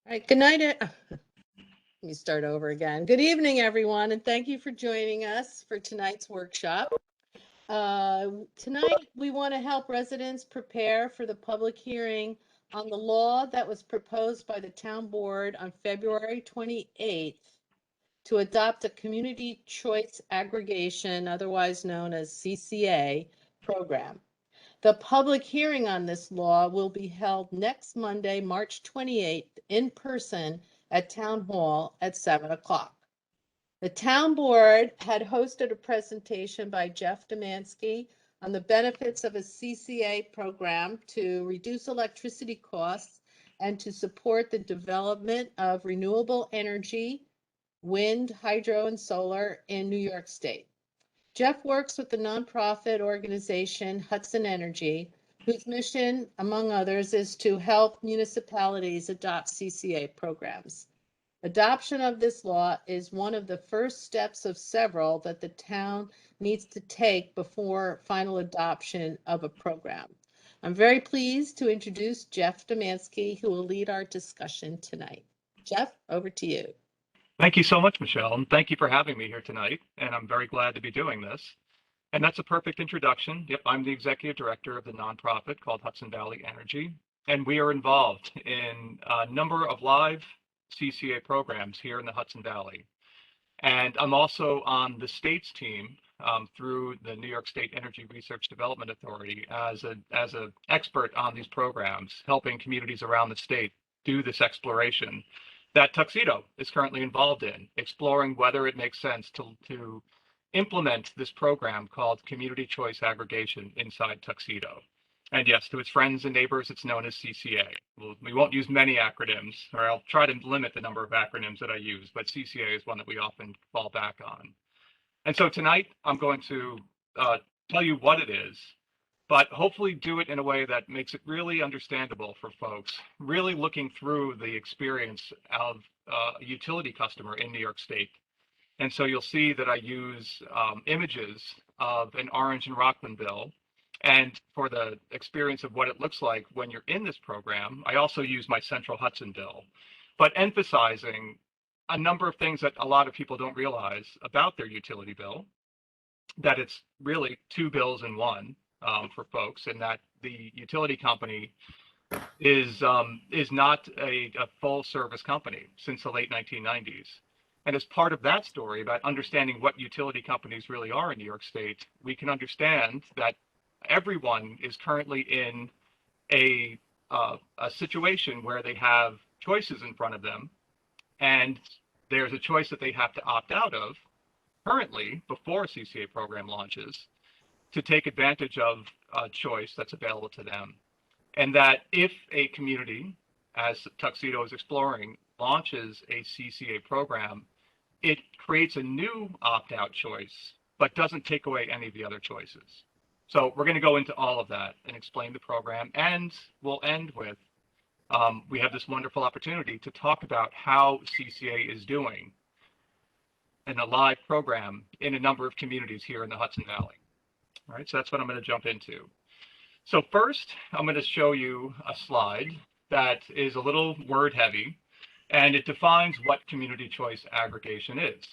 All right, good night. Let me start over again. Good evening, everyone, and thank you for joining us for tonight's workshop. Tonight, we want to help residents prepare for the public hearing on the law that was proposed by the town board on February 28th to adopt a community choice aggregation, otherwise known as CCA, program. The public hearing on this law will be held next Monday, March 28th, in person at Town Hall at 7 o'clock. The town board had hosted a presentation by Jeff Demansky on the benefits of a CCA program to reduce electricity costs and to support the development of renewable energy, wind, hydro, and solar in New York State. Jeff works with the nonprofit organization Hudson Energy, whose mission, among others, is to help municipalities adopt CCA programs. Adoption of this law is one of the first steps of several that the town needs to take before final adoption of a program. I'm very pleased to introduce Jeff Demansky, who will lead our discussion tonight. Jeff, over to you. Thank you so much, Michelle, and thank you for having me here tonight. And I'm very glad to be doing this. And that's a perfect introduction. Yep, I'm the executive director of the nonprofit called Hudson Valley Energy, and we are involved in a number of live CCA programs here in the Hudson Valley. And I'm also on the state's team through the New York State Energy Research Development Authority as an expert on these programs, helping communities around the state do this exploration that Tuxedo is currently involved in, exploring whether it makes sense to implement this program called Community Choice Aggregation inside Tuxedo. And yes, to its friends and neighbors, it's known as CCA. We won't use many acronyms, or I'll try to limit the number of acronyms that I use, but CCA is one that we often fall back on. And so tonight, I'm going to tell you what it is, but hopefully do it in a way that makes it really understandable for folks, really looking through the experience of a utility customer in New York State. And so you'll see that I use images of an Orange and Rockland bill. And for the experience of what it looks like when you're in this program, I also use my Central Hudson bill, but emphasizing a number of things that a lot of people don't realize about their utility bill, that it's really two bills in one for folks, and that the utility company is not a full service company since the late 1990s. And as part of that story about understanding what utility companies really are in New York State, we can understand that everyone is currently in a situation where they have choices in front of them, and there's a choice that they have to opt out of currently before a CCA program launches to take advantage of a choice that's available to them. And that if a community, as Tuxedo is exploring, launches a CCA program, it creates a new opt-out choice, but doesn't take away any of the other choices. So we're going to go into all of that and explain the program, and we'll end with, we have this wonderful opportunity to talk about how CCA is doing in a live program in a number of communities here in the Hudson Valley. All right, so that's what I'm going to jump into. So first, I'm going to show you a slide that is a little word heavy, and it defines what community choice aggregation is,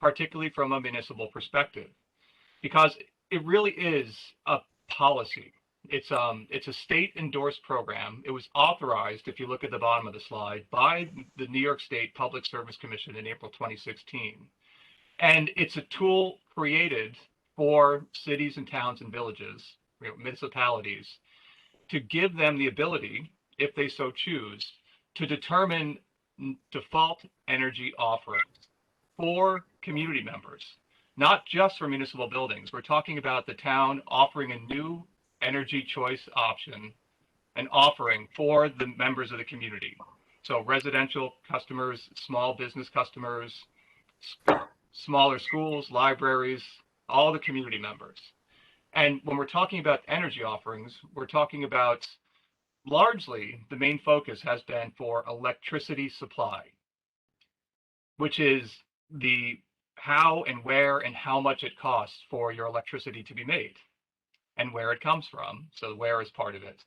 particularly from a municipal perspective, because it really is a policy. It's a state endorsed program. It was authorized, if you look at the bottom of the slide, by the New York State Public Service Commission in April 2016. And it's a tool created for cities and towns and villages, municipalities, to give them the ability, if they so choose, to determine default energy offerings for community members, not just for municipal buildings. We're talking about the town offering a new energy choice option, an offering for the members of the community. So residential customers, small business customers, smaller schools, libraries, all the community members. And when we're talking about energy offerings, we're talking about largely the main focus has been for electricity supply, which is the how and where and how much it costs for your electricity to be made and where it comes from. So where is part of it.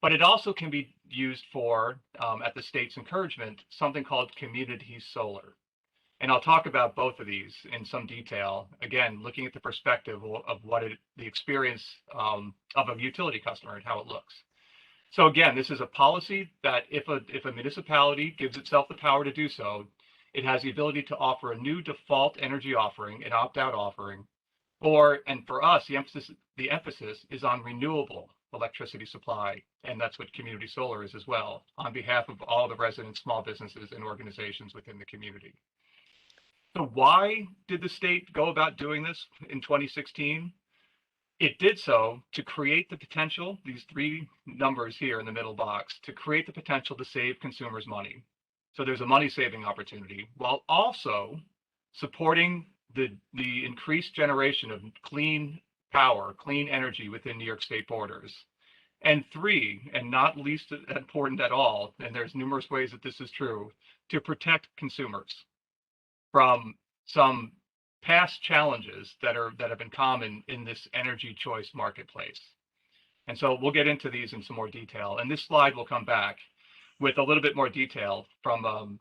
But it also can be used for, at the state's encouragement, something called community solar. And I'll talk about both of these in some detail. Again, looking at the perspective of the experience of a utility customer and how it looks. So again, this is a policy that if a municipality gives itself the power to do so, it has the ability to offer a new default energy offering, an opt-out offering, and for us, the emphasis is on renewable electricity supply, and that's what community solar is as well, on behalf of all the residents, small businesses, and organizations within the community. So why did the state go about doing this in 2016? It did so to create the potential, these three numbers here in the middle box, to create the potential to save consumers money. So there's a money saving opportunity while also supporting the increased generation of clean power, clean energy within New York State borders. And three, and not least important at all, and there's numerous ways that this is true, to protect consumers from some past challenges that have been common in this energy choice marketplace. And so we'll get into these in some more detail. And this slide will come back with a little bit more detail from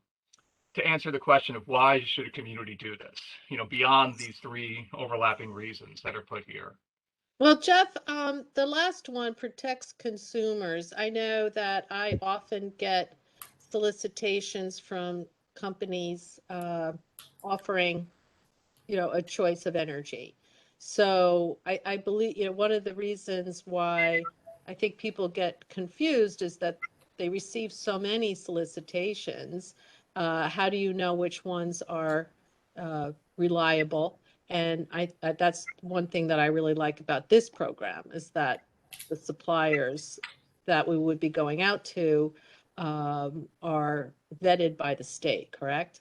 to answer the question of why should a community do this, beyond these three overlapping reasons that are put here. Well, Jeff, the last one, protects consumers. I know that I often get solicitations from companies offering, a choice of energy. So I believe, one of the reasons why I think people get confused is that they receive so many solicitations. How do you know which ones are reliable? And that's one thing that I really like about this program is that the suppliers that we would be going out to are vetted by the state, correct?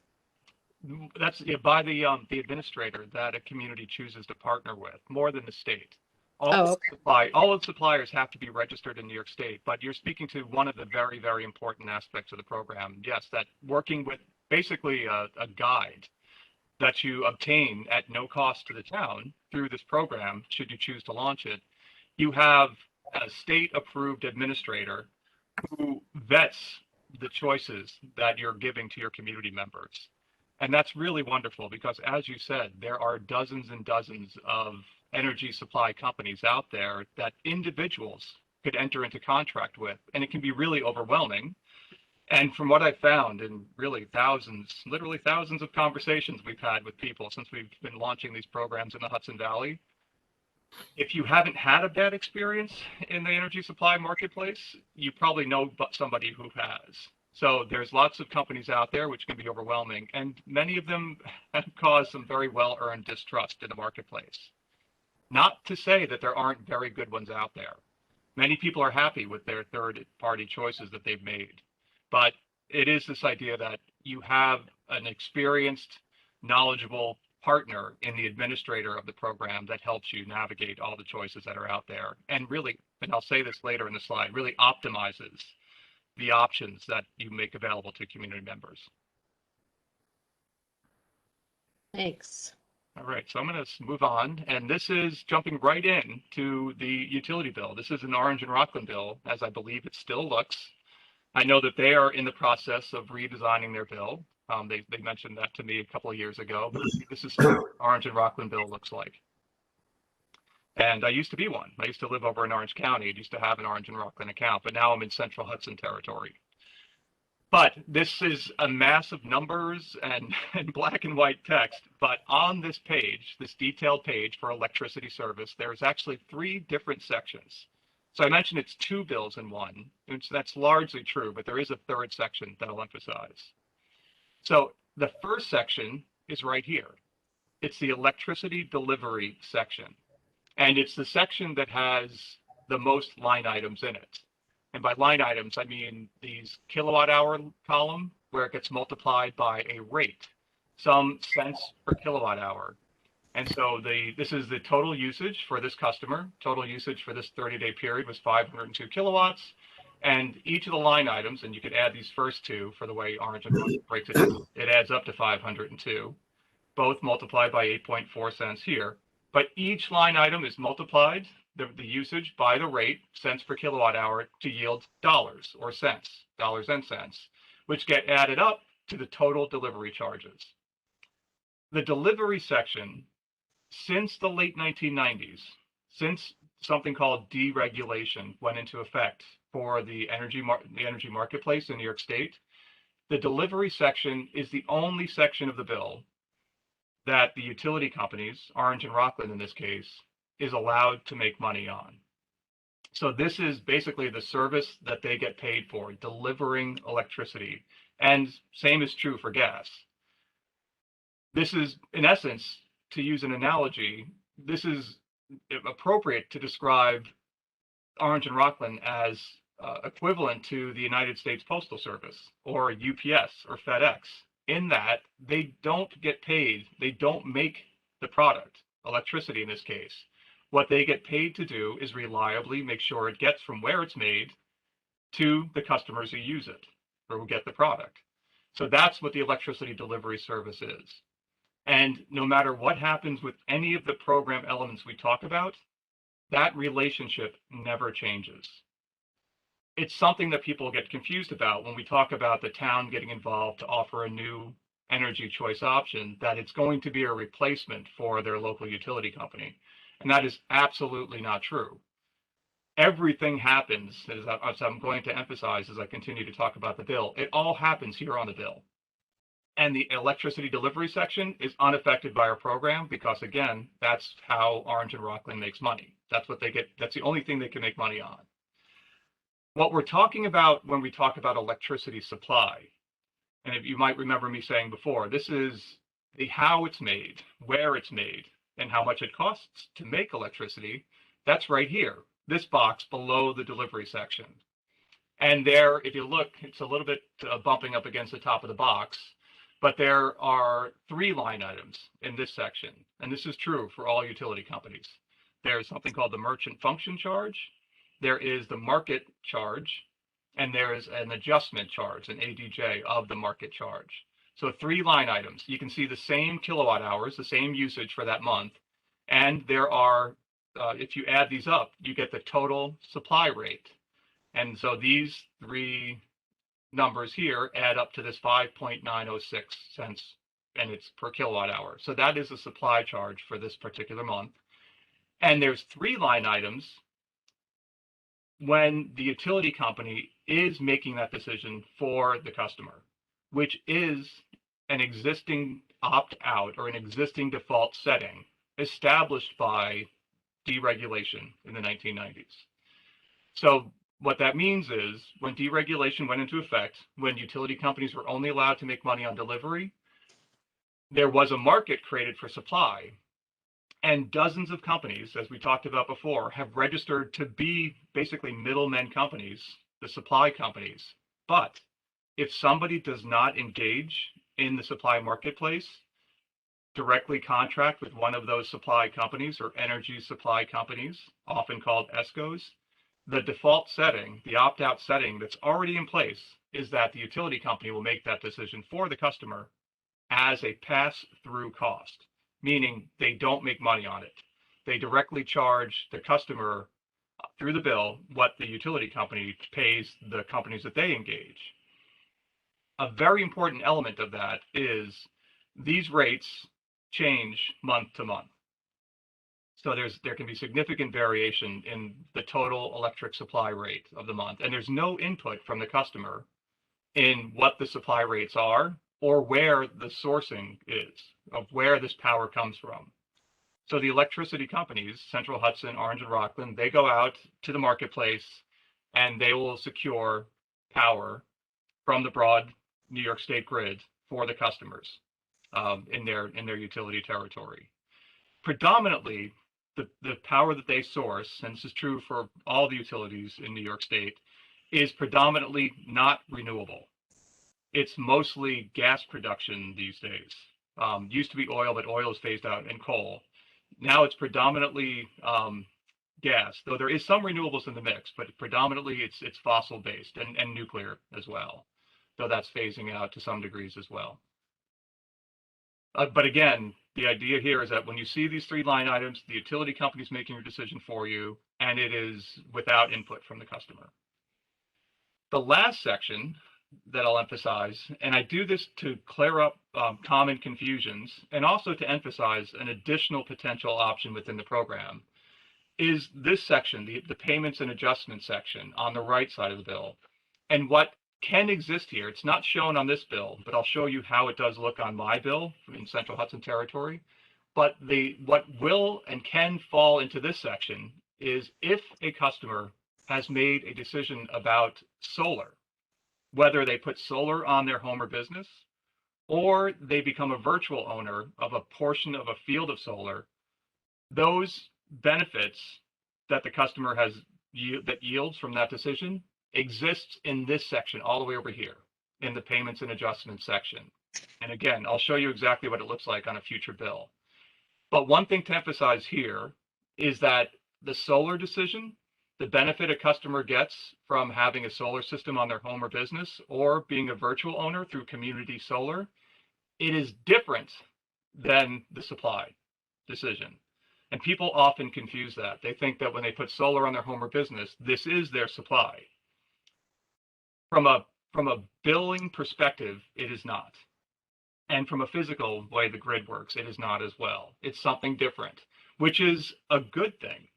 That's by the administrator that a community chooses to partner with, more than the state. Oh, okay. All of the suppliers have to be registered in New York State, but you're speaking to one of the very, very important aspects of the program. Yes, that working with basically a guide that you obtain at no cost to the town through this program, should you choose to launch it, you have a state-approved administrator who vets the choices that you're giving to your community members. And that's really wonderful because, as you said, there are dozens and dozens of energy supply companies out there that individuals could enter into contract with, and it can be really overwhelming. And from what I've found in really literally thousands of conversations we've had with people since we've been launching these programs in the Hudson Valley, if you haven't had a bad experience in the energy supply marketplace, you probably know somebody who has. So there's lots of companies out there which can be overwhelming, and many of them have caused some very well-earned distrust in the marketplace. Not to say that there aren't very good ones out there. Many people are happy with their third-party choices that they've made. But it is this idea that you have an experienced, knowledgeable partner in the administrator of the program that helps you navigate all the choices that are out there. And really, and I'll say this later in the slide, really optimizes the options that you make available to community members. Thanks. All right, so I'm going to move on, and this is jumping right in to the utility bill. This is an Orange and Rockland bill, as I believe it still looks. I know that they are in the process of redesigning their bill. They mentioned that to me a couple of years ago, but this is what Orange and Rockland bill looks like. And I used to be one. I used to live over in Orange County. I used to have an Orange and Rockland account, but now I'm in Central Hudson territory. But this is a mass of numbers and black and white text. But on this page, this detailed page for electricity service, there's actually three different sections. So I mentioned it's two bills in one, which that's largely true, but there is a third section that I'll emphasize. So the first section is right here. It's the electricity delivery section. And it's the section that has the most line items in it. And by line items, I mean these kilowatt hour column where it gets multiplied by a rate, some cents per kilowatt hour. And so this is the total usage for this customer. Total usage for this 30-day period was 502 kilowatts. And each of the line items, and you could add these first two for the way Orange and Rockland breaks it down, it adds up to 502, both multiplied by 8.4 cents here. But each line item is multiplied the usage by the rate, cents per kilowatt hour, to yield dollars or cents, dollars and cents, which get added up to the total delivery charges. The delivery section, since the late 1990s, since something called deregulation went into effect for the energy marketplace in New York State, the delivery section is the only section of the bill that the utility companies, Orange and Rockland in this case, is allowed to make money on. So this is basically the service that they get paid for, delivering electricity. And same is true for gas. This is, in essence, to use an analogy, this is appropriate to describe Orange and Rockland as equivalent to the United States Postal Service or UPS or FedEx, in that they don't get paid, they don't make the product, electricity in this case. What they get paid to do is reliably make sure it gets from where it's made to the customers who use it or who get the product. So that's what the electricity delivery service is. And no matter what happens with any of the program elements we talk about, that relationship never changes. It's something that people get confused about when we talk about the town getting involved to offer a new energy choice option, that it's going to be a replacement for their local utility company. And that is absolutely not true. Everything happens, as I'm going to emphasize as I continue to talk about the bill, it all happens here on the bill. And the electricity delivery section is unaffected by our program because, again, that's how Orange and Rockland makes money. That's what they get. That's the only thing they can make money on. What we're talking about when we talk about electricity supply, and if you might remember me saying before, this is the how it's made, where it's made, and how much it costs to make electricity. That's right here, this box below the delivery section. And there, if you look, it's a little bit bumping up against the top of the box, but there are 3 line items in this section, and this is true for all utility companies. There's something called the merchant function charge, there is the market charge, and there is an adjustment charge, an ADJ of the market charge. So 3 line items. You can see the same kilowatt hours, the same usage for that month, and there are, if you add these up, you get the total supply rate. And so these 3 numbers here add up to this 5.906 cents, and it's per kilowatt hour. So that is the supply charge for this particular month. And there's 3 line items when the utility company is making that decision for the customer, which is an existing opt-out or an existing default setting established by deregulation in the 1990s. So what that means is when deregulation went into effect, when utility companies were only allowed to make money on delivery, there was a market created for supply. And dozens of companies, as we talked about before, have registered to be basically middlemen companies, the supply companies. But if somebody does not engage in the supply marketplace, directly contract with one of those supply companies or energy supply companies, often called ESCOs, the default setting, the opt-out setting that's already in place is that the utility company will make that decision for the customer as a pass-through cost, meaning they don't make money on it. They directly charge the customer through the bill what the utility company pays the companies that they engage. A very important element of that is these rates change month to month. So there can be significant variation in the total electric supply rate of the month, and there's no input from the customer in what the supply rates are or where the sourcing is of where this power comes from. So the electricity companies, Central Hudson, Orange and Rockland, they go out to the marketplace and they will secure power from the broad New York State grid for the customers in their utility territory. Predominantly, the power that they source, and this is true for all the utilities in New York State, is predominantly not renewable. It's mostly gas production these days. Used to be oil, but oil is phased out, and coal. Now it's predominantly gas, though there is some renewables in the mix, but predominantly it's fossil based and nuclear as well, though that's phasing out to some degrees as well. But again, The idea here is that when you see these three line items, the utility company is making your decision for you, and it is without input from the customer. The last section that I'll emphasize, and I do this to clear up common confusions and also to emphasize an additional potential option within the program, is this section, the payments and adjustments section on the right side of the bill. And what can exist here, it's not shown on this bill, but I'll show you how it does look on my bill in Central Hudson Territory. But what will and can fall into this section is if a customer has made a decision about solar, whether they put solar on their home or business, or they become a virtual owner of a portion of a field of solar, those benefits that the customer has that yields from that decision exists in this section all the way over here in the payments and adjustments section. And again, I'll show you exactly what it looks like on a future bill. But one thing to emphasize here is that the solar decision, the benefit a customer gets from having a solar system on their home or business or being a virtual owner through community solar, it is different than the supply decision. And people often confuse that. They think that when they put solar on their home or business, this is their supply. From a billing perspective, it is not. And from a physical way the grid works, it is not as well. It's something different, which is a good thing.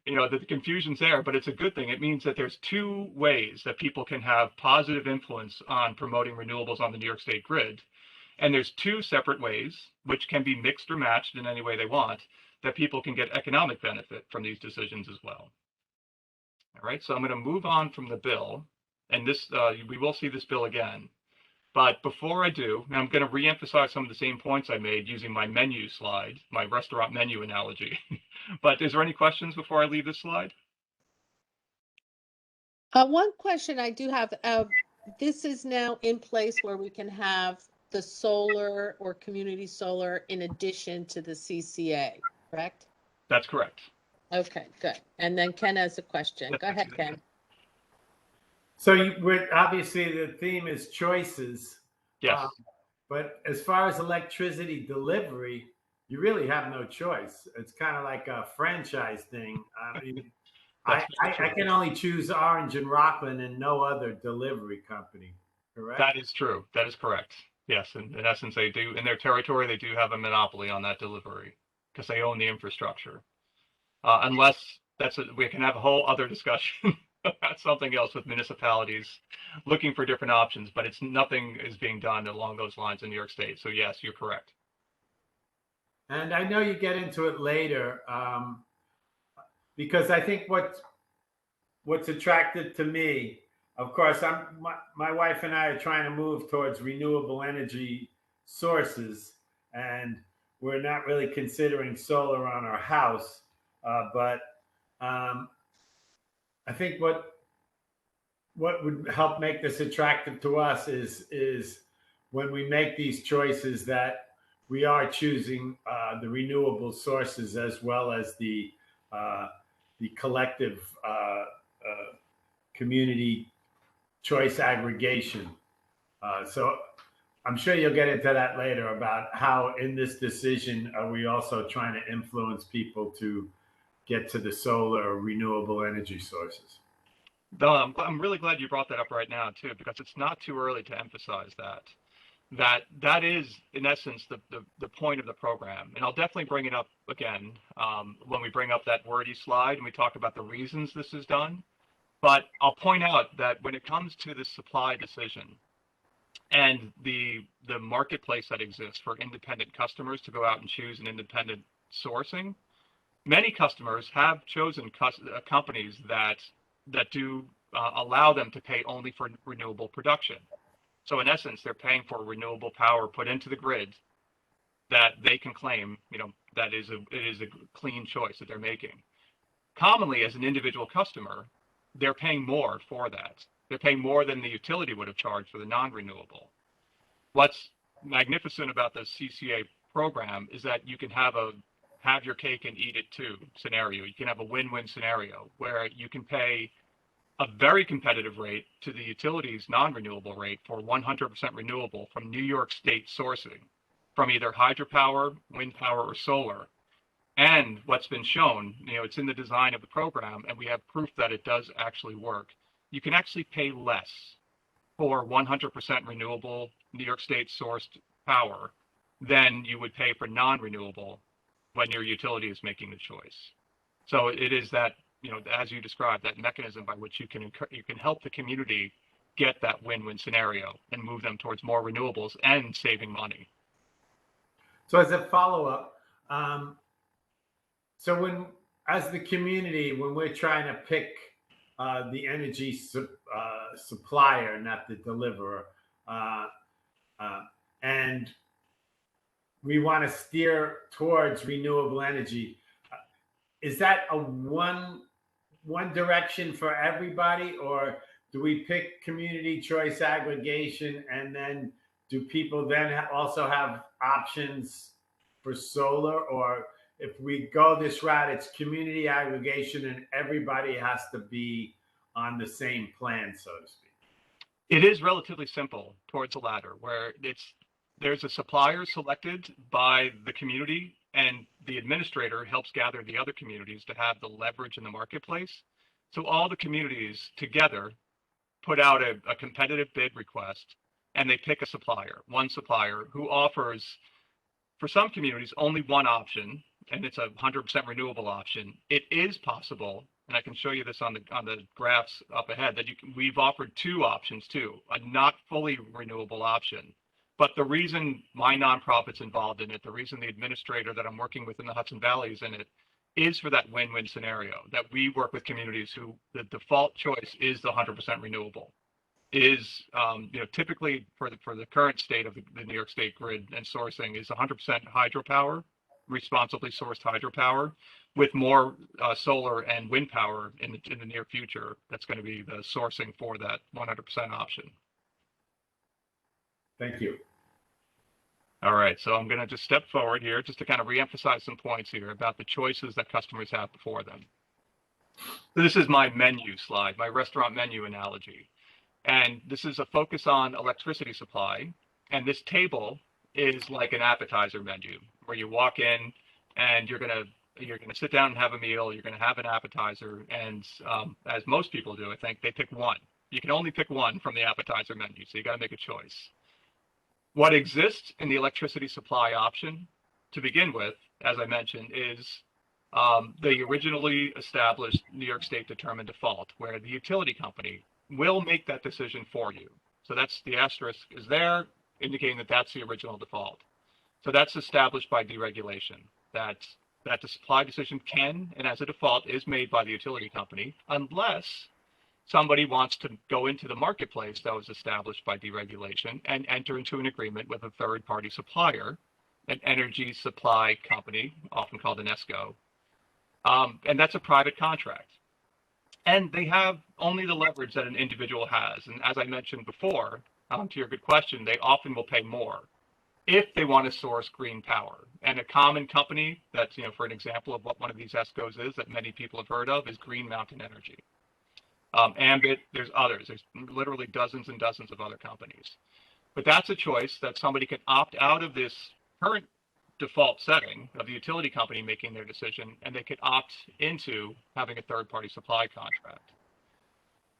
You know, the confusion's there, but it's a good thing. It means that there's two ways that people can have positive influence on promoting renewables on the New York State grid. And there's two separate ways, which can be mixed or matched in any way they want, that people can get economic benefit from these decisions as well. All right, so I'm going to move on from the bill, and this we will see this bill again. But before I do, I'm going to reemphasize some of the same points I made using my menu slide, my restaurant menu analogy. But is there any questions before I leave this slide? One question I do have, this is now in place where we can have the solar or community solar in addition to the CCA, correct? That's correct. Okay, good. And then Ken has a question. Yep, Go ahead, Ken. So obviously the theme is choices. Yes. But as far as electricity delivery, you really have no choice. It's kind of like a franchise thing. I mean, I can only choose Orange and Rockland and no other delivery company, correct? That is true. That is correct. Yes, in essence, they do, in their territory, they do have a monopoly on that delivery because they own the infrastructure. Unless we can have a whole other discussion about something else with municipalities looking for different options, but nothing is being done along those lines in New York State. So yes, you're correct. And I know you get into it later, because I think what's attractive to me, of course, my wife and I are trying to move towards renewable energy sources, and we're not really considering solar on our house. But I think what would help make this attractive to us is when we make these choices that we are choosing the renewable sources as well as the collective community choice aggregation. So I'm sure you'll get into that later about how in this decision are we also trying to influence people to get to the solar or renewable energy sources. No, I'm really glad you brought that up right now too, because it's not too early to emphasize that is in essence the point of the program. And I'll definitely bring it up again when we bring up that wordy slide and we talk about the reasons this is done. But I'll point out that when it comes to the supply decision and the marketplace that exists for independent customers to go out and choose an independent sourcing, many customers have chosen companies that do allow them to pay only for renewable production. So in essence, they're paying for renewable power put into the grid that they can claim, that it is a clean choice that they're making. Commonly, as an individual customer, they're paying more for that. They're paying more than the utility would have charged for the non-renewable. What's magnificent about the CCA program is that you can have your cake and eat it too scenario. You can have a win-win scenario where you can pay a very competitive rate to the utilities non-renewable rate for 100% renewable from New York State sourcing from either hydropower, wind power, or solar. And what's been shown, it's in the design of the program, and we have proof that it does actually work. You can actually pay less for 100% renewable New York State sourced power than you would pay for non-renewable when your utility is making the choice. So it is that, as you described, that mechanism by which you can help the community get that win-win scenario and move them towards more renewables and saving money. So as a follow-up, so as the community, when we're trying to pick the energy supplier, not the deliverer, and we want to steer towards renewable energy, is that a one direction for everybody, or do we pick community choice aggregation, and then do people then also have options for solar? Or if we go this route, it's community aggregation and everybody has to be on the same plan, so to speak? It is relatively simple towards the latter, where there's a supplier selected by the community, and the administrator helps gather the other communities to have the leverage in the marketplace. So all the communities together put out a competitive bid request, and they pick a supplier, one supplier who offers, for some communities, only one option, and it's a 100% renewable option. It is possible, and I can show you this on the graphs up ahead, that we've offered two options too, a not fully renewable option. But the reason my nonprofit's involved in it, the reason the administrator that I'm working with in the Hudson Valley is in it, is for that win-win scenario, that we work with communities who the default choice is the 100% renewable. Is typically for the current state of the New York State grid and sourcing is 100% hydropower, responsibly sourced hydropower, with more solar and wind power in the near future. That's going to be the sourcing for that 100% option. Thank you. All right, so I'm going to just step forward here just to kind of reemphasize some points here about the choices that customers have before them. So this is my menu slide, my restaurant menu analogy. And this is a focus on electricity supply. And this table is like an appetizer menu where you walk in and you're gonna sit down and have a meal. You're gonna have an appetizer, and as most people do, I think they pick one. You can only pick one from the appetizer menu, so you got to make a choice. What exists in the electricity supply option to begin with, as I mentioned, is the originally established New York State determined default, where the utility company will make that decision for you. So that's the asterisk is there, indicating that that's the original default. So that's established by deregulation, that the supply decision can, and as a default, is made by the utility company, unless somebody wants to go into the marketplace that was established by deregulation and enter into an agreement with a third-party supplier, an energy supply company, often called an ESCO. And that's a private contract. And they have only the leverage that an individual has. And as I mentioned before, to your good question, they often will pay more if they want to source green power. And a common company that's, for an example of what one of these ESCOs is that many people have heard of is Green Mountain Energy. Ambit, there's others. There's literally dozens and dozens of other companies. But that's a choice that somebody can opt out of this current default setting of the utility company making their decision, and they could opt into having a third-party supply contract.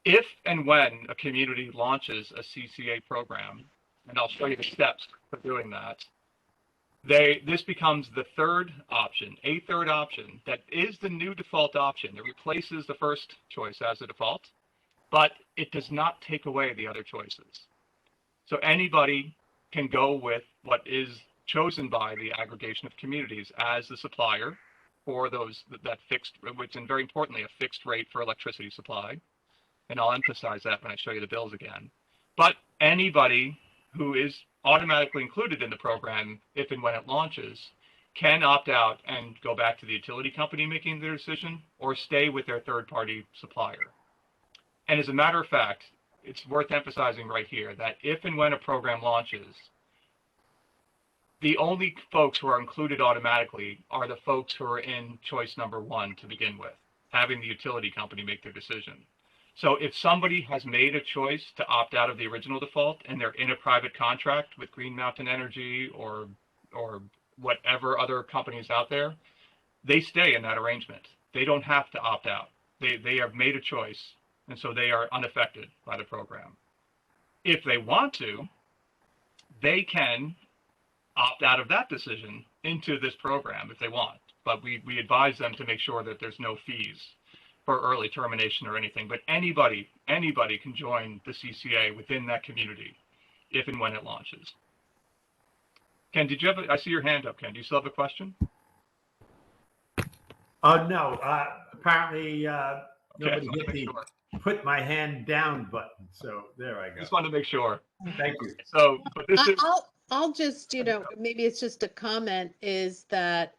If and when a community launches a CCA program, and I'll show you the steps for doing that, this becomes the third option, a third option that is the new default option. It replaces the first choice as a default, but it does not take away the other choices. So anybody can go with what is chosen by the aggregation of communities as the supplier for that fixed, which, and very importantly, a fixed rate for electricity supply. And I'll emphasize that when I show you the bills again. But anybody who is automatically included in the program, if and when it launches, can opt out and go back to the utility company making their decision or stay with their third-party supplier. And as a matter of fact, it's worth emphasizing right here that if and when a program launches, the only folks who are included automatically are the folks who are in choice number one to begin with, having the utility company make their decision. So if somebody has made a choice to opt out of the original default and they're in a private contract with Green Mountain Energy or or whatever other companies out there, they stay in that arrangement. They don't have to opt out. They have made a choice, and so they are unaffected by the program. If they want to, they can opt out of that decision into this program if they want. But we advise them to make sure that there's no fees for early termination or anything. But anybody can join the CCA within that community if and when it launches. Ken, did you have I see your hand up, Ken. Do you still have a question? Oh, no. Apparently, Okay, nobody hit the sure. put my hand down button. So there I go. Just wanted to make sure. Thank you. So, but this is I'll just, maybe it's just a comment is that,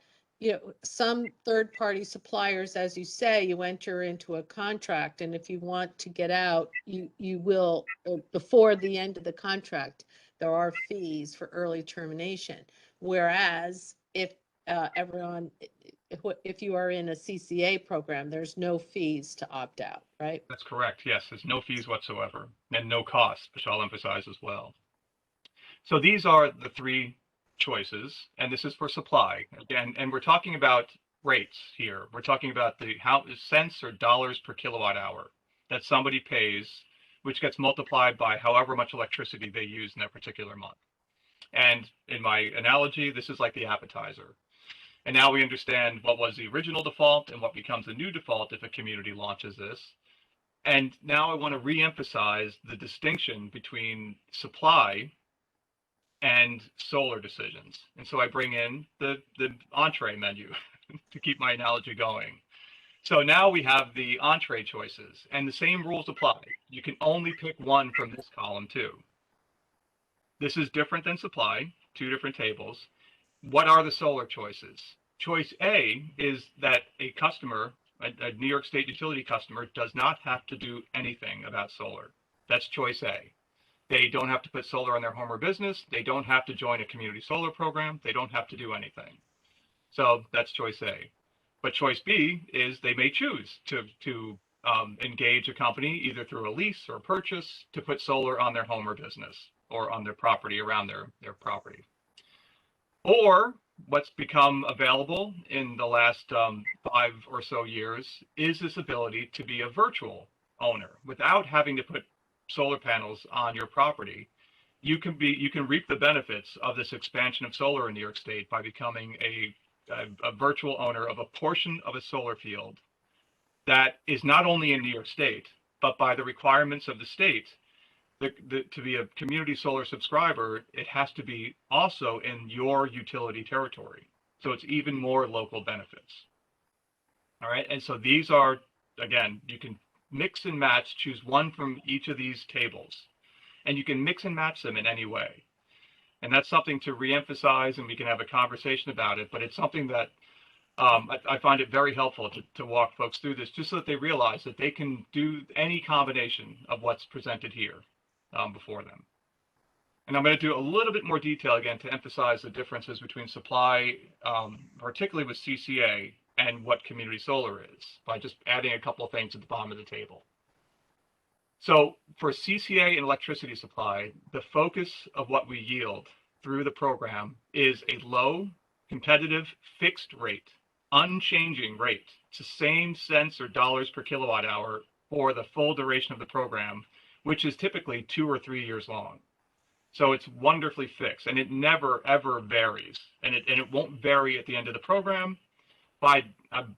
some third-party suppliers, as you say, you enter into a contract, and if you want to get out, you will, before the end of the contract, there are fees for early termination. Whereas if if you are in a CCA program, there's no fees to opt out, right? That's correct. Yes, there's no fees whatsoever and no cost, which I'll emphasize as well. So these are the three choices, and this is for supply. Again, and we're talking about rates here. We're talking about the cents or dollars per kilowatt hour that somebody pays, which gets multiplied by however much electricity they use in that particular month. And in my analogy, this is like the appetizer. And now we understand what was the original default and what becomes the new default if a community launches this. And now I want to reemphasize the distinction between supply and solar decisions. And so I bring in the entree menu to keep my analogy going. So now we have the entree choices, and the same rules apply. You can only pick one from this column too. This is different than supply, two different tables. What are the solar choices? Choice A is that a customer, a New York State utility customer, does not have to do anything about solar. That's choice A. They don't have to put solar on their home or business. They don't have to join a community solar program. They don't have to do anything. So that's choice A. But choice B is they may choose to engage a company either through a lease or a purchase to put solar on their home or business or on their property around their property. Or what's become available in the last 5 or so years is this ability to be a virtual owner without having to put solar panels on your property. You can reap the benefits of this expansion of solar in New York State by becoming a virtual owner of a portion of a solar field that is not only in New York State, but by the requirements of the state, to be a community solar subscriber, it has to be also in your utility territory. So it's even more local benefits. All right, and so these are, again, you can mix and match, choose one from each of these tables, and you can mix and match them in any way. And that's something to reemphasize, and we can have a conversation about it, but it's something that I find it very helpful to walk folks through this, just so that they realize that they can do any combination of what's presented here before them. And I'm going to do a little bit more detail again to emphasize the differences between supply, particularly with CCA, and what community solar is, by just adding a couple of things at the bottom of the table. So for CCA and electricity supply, the focus of what we yield through the program is a low, competitive, fixed rate, unchanging rate. It's the same cents or dollars per kilowatt hour for the full duration of the program, which is typically 2 or 3 years long. So it's wonderfully fixed, and it never, ever varies. And it won't vary at the end of the program. By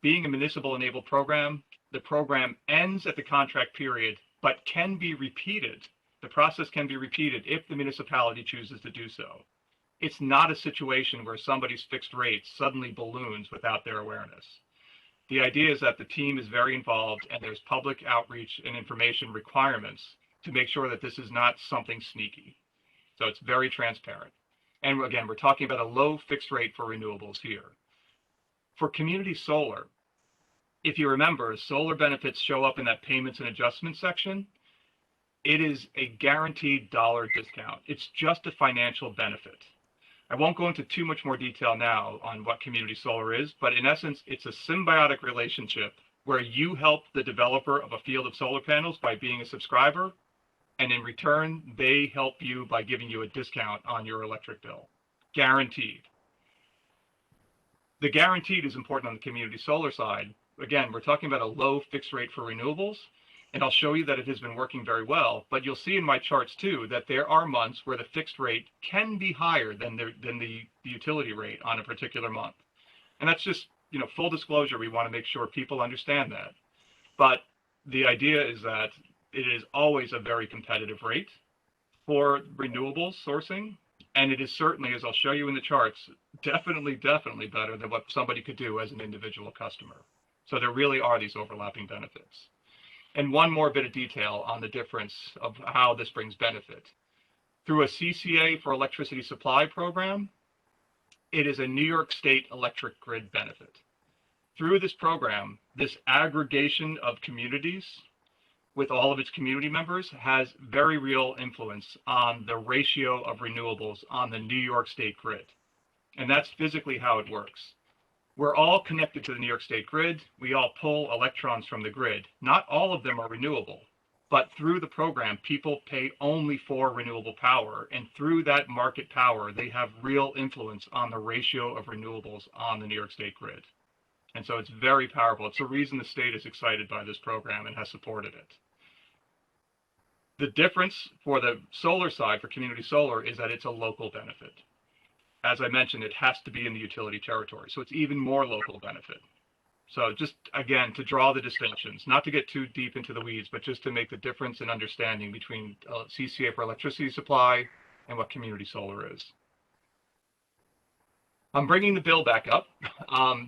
being a municipal enabled program, the program ends at the contract period, but can be repeated. The process can be repeated if the municipality chooses to do so. It's not a situation where somebody's fixed rate suddenly balloons without their awareness. The idea is that the team is very involved, and there's public outreach and information requirements to make sure that this is not something sneaky. So it's very transparent. And again, we're talking about a low fixed rate for renewables here. For community solar, if you remember, solar benefits show up in that payments and adjustments section. It is a guaranteed dollar discount. It's just a financial benefit. I won't go into too much more detail now on what community solar is, but in essence, it's a symbiotic relationship where you help the developer of a field of solar panels by being a subscriber, and in return, they help you by giving you a discount on your electric bill, guaranteed. The guaranteed is important on the community solar side. Again, we're talking about a low fixed rate for renewables, and I'll show you that it has been working very well. But you'll see in my charts too that there are months where the fixed rate can be higher than the utility rate on a particular month. And that's just, full disclosure. We want to make sure people understand that. But the idea is that it is always a very competitive rate for renewables sourcing. And it is certainly, as I'll show you in the charts, definitely better than what somebody could do as an individual customer. So there really are these overlapping benefits. And one more bit of detail on the difference of how this brings benefit. Through a CCA for electricity supply program, it is a New York State electric grid benefit. Through this program, this aggregation of communities with all of its community members has very real influence on the ratio of renewables on the New York State grid. And that's physically how it works. We're all connected to the New York State grid. We all pull electrons from the grid. Not all of them are renewable, but through the program, people pay only for renewable power. And through that market power, they have real influence on the ratio of renewables on the New York State grid. And so it's very powerful. It's the reason the state is excited by this program and has supported it. The difference for the solar side, for community solar, is that it's a local benefit. As I mentioned, it has to be in the utility territory. So it's even more local benefit. So just, again, to draw the distinctions, not to get too deep into the weeds, but just to make the difference in understanding between CCA for electricity supply and what community solar is. I'm bringing the bill back up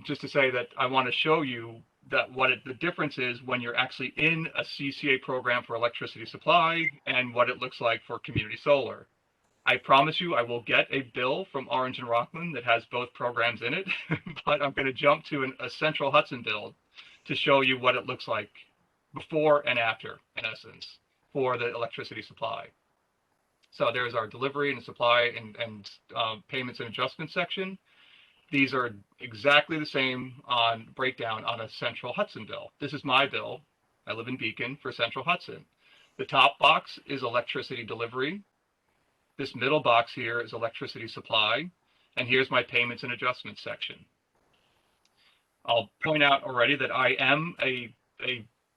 just to say that I want to show you that the difference is when you're actually in a CCA program for electricity supply and what it looks like for community solar. I promise you I will get a bill from Orange and Rockland that has both programs in it, but I'm going to jump to a Central Hudson bill to show you what it looks like before and after, in essence, for the electricity supply. So there's our delivery and supply and payments and adjustments section. These are exactly the same on breakdown on a Central Hudson bill. This is my bill. I live in Beacon for Central Hudson. The top box is electricity delivery. This middle box here is electricity supply. And here's my payments and adjustments section. I'll point out already that I am a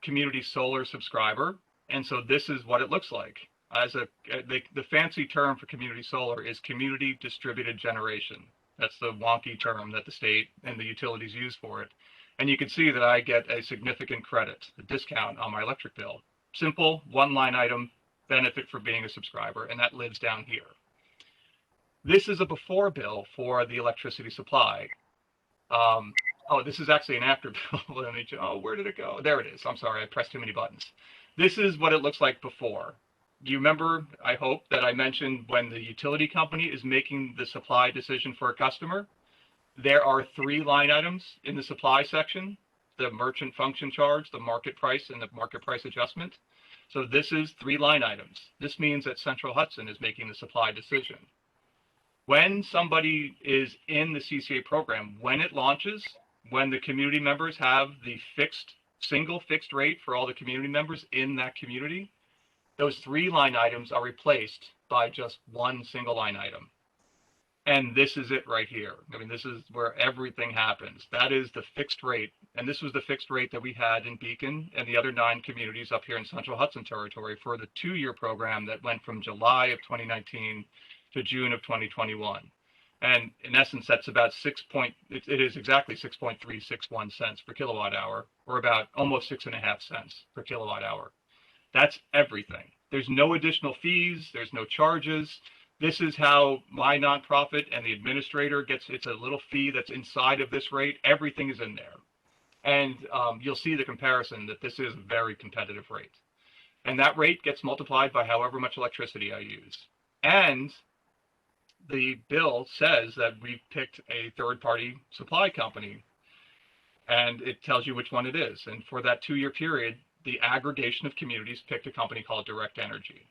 community solar subscriber. And so this is what it looks like. The fancy term for community solar is community distributed generation. That's the wonky term that the state and the utilities use for it. And you can see that I get a significant credit, a discount on my electric bill. Simple, one line item benefit for being a subscriber, and that lives down here. This is a before bill for the electricity supply. Oh, this is actually an after bill. Oh, where did it go? There it is. I'm sorry, I pressed too many buttons. This is what it looks like before. You remember, I hope, that I mentioned when the utility company is making the supply decision for a customer, there are 3 line items in the supply section: the merchant function charge, the market price, and the market price adjustment. So this is 3 line items. This means that Central Hudson is making the supply decision. When somebody is in the CCA program, when it launches, when the community members have the single fixed rate for all the community members in that community, those 3 line items are replaced by just 1 single line item. And this is it right here. I mean, this is where everything happens. That is the fixed rate. And this was the fixed rate that we had in Beacon and the other 9 communities up here in Central Hudson Territory for the 2-year program that went from July of 2019 to June of 2021. And in essence, that's about it is exactly 6.361 cents per kilowatt hour, or about almost 6.5 cents per kilowatt hour. That's everything. There's no additional fees. There's no charges. This is how my nonprofit and the administrator gets. It's a little fee that's inside of this rate. Everything is in there. And you'll see the comparison that this is a very competitive rate. And that rate gets multiplied by however much electricity I use. And the bill says that we've picked a third-party supply company, and it tells you which one it is. And for that 2-year period, the aggregation of communities picked a company called Direct Energy.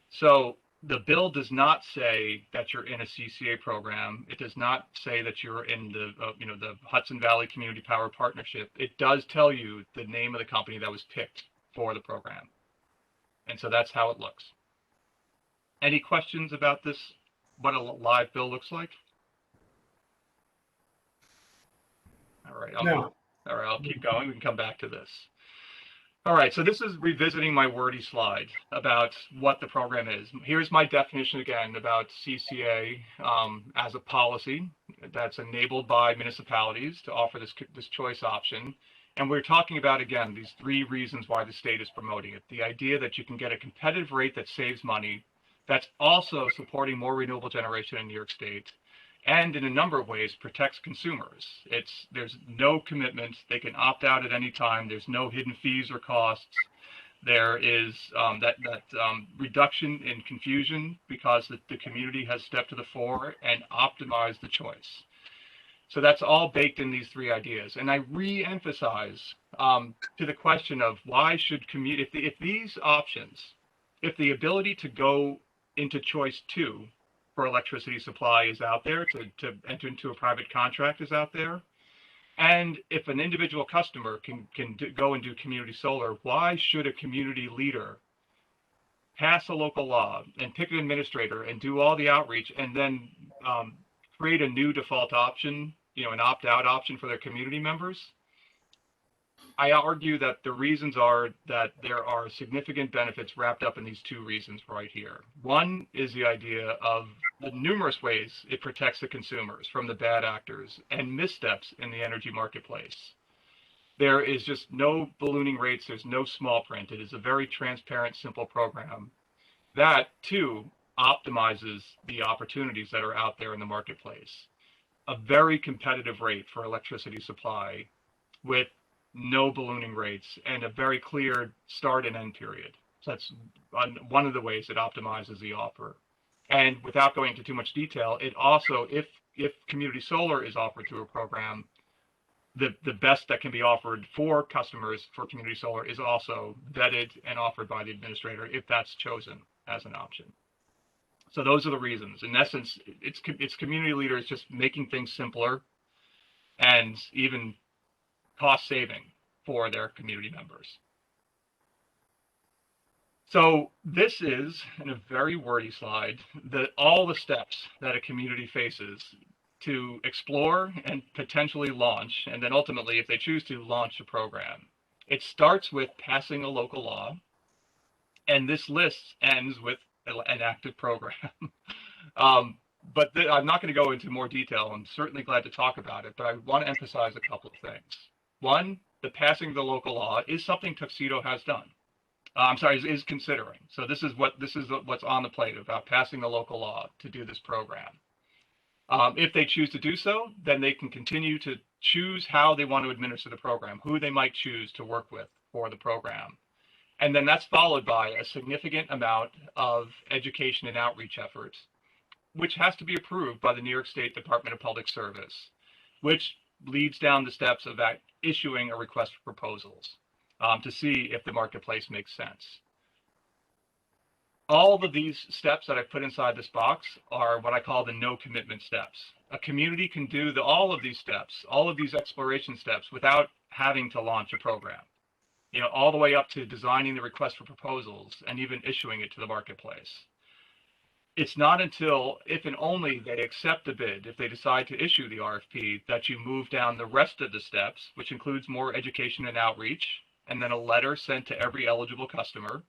So the bill does not say that you're in a CCA program. It does not say that you're in the Hudson Valley Community Power Partnership. It does tell you the name of the company that was picked for the program. And so that's how it looks. Any questions about this, what a live bill looks like? right. No. All right, I'll keep going. We can come back to this. All right, so this is revisiting my wordy slide about what the program is. Here's my definition again about CCA as a policy that's enabled by municipalities to offer this choice option. And we're talking about, again, these 3 reasons why the state is promoting it. The idea that you can get a competitive rate that saves money, that's also supporting more renewable generation in New York State, and in a number of ways protects consumers. There's no commitment. They can opt out at any time. There's no hidden fees or costs. There is that reduction in confusion because the community has stepped to the fore and optimized the choice. So that's all baked in these 3 ideas. And I re-emphasize to the question of why should if these options, if the ability to go into choice 2 for electricity supply is out there, to enter into a private contract is out there, and if an individual customer can go and do community solar, why should a community leader pass a local law and pick an administrator and do all the outreach and then create a new default option, an opt-out option for their community members? I argue that the reasons are that there are significant benefits wrapped up in these 2 reasons right here. One is the idea of the numerous ways it protects the consumers from the bad actors and missteps in the energy marketplace. There is just no ballooning rates. There's no small print. It is a very transparent, simple program that, too, optimizes the opportunities that are out there in the marketplace. A very competitive rate for electricity supply with no ballooning rates and a very clear start and end period. So that's one of the ways it optimizes the offer. And without going into too much detail, it also, if community solar is offered through a program, the best that can be offered for customers for community solar is also vetted and offered by the administrator if that's chosen as an option. So those are the reasons. In essence, it's community leaders just making things simpler and even cost saving for their community members. So this is, in a very wordy slide, all the steps that a community faces to explore and potentially launch, and then ultimately, if they choose to, launch a program. It starts with passing a local law, and this list ends with an active program. But I'm not going to go into more detail. I'm certainly glad to talk about it, but I want to emphasize a couple of things. One, the passing of the local law is something Tuxedo has done. Is considering. So this is what's on the plate about passing the local law to do this program. If they choose to do so, then they can continue to choose how they want to administer the program, who they might choose to work with for the program. And then that's followed by a significant amount of education and outreach efforts, which has to be approved by the New York State Department of Public Service, which leads down the steps of that issuing a request for proposals to see if the marketplace makes sense. All of these steps that I put inside this box are what I call the no commitment steps. A community can do all of these steps, all of these exploration steps without having to launch a program, all the way up to designing the request for proposals and even issuing it to the marketplace. It's not until, if and only they accept the bid, if they decide to issue the RFP, that you move down the rest of the steps, which includes more education and outreach, and then a letter sent to every eligible customer,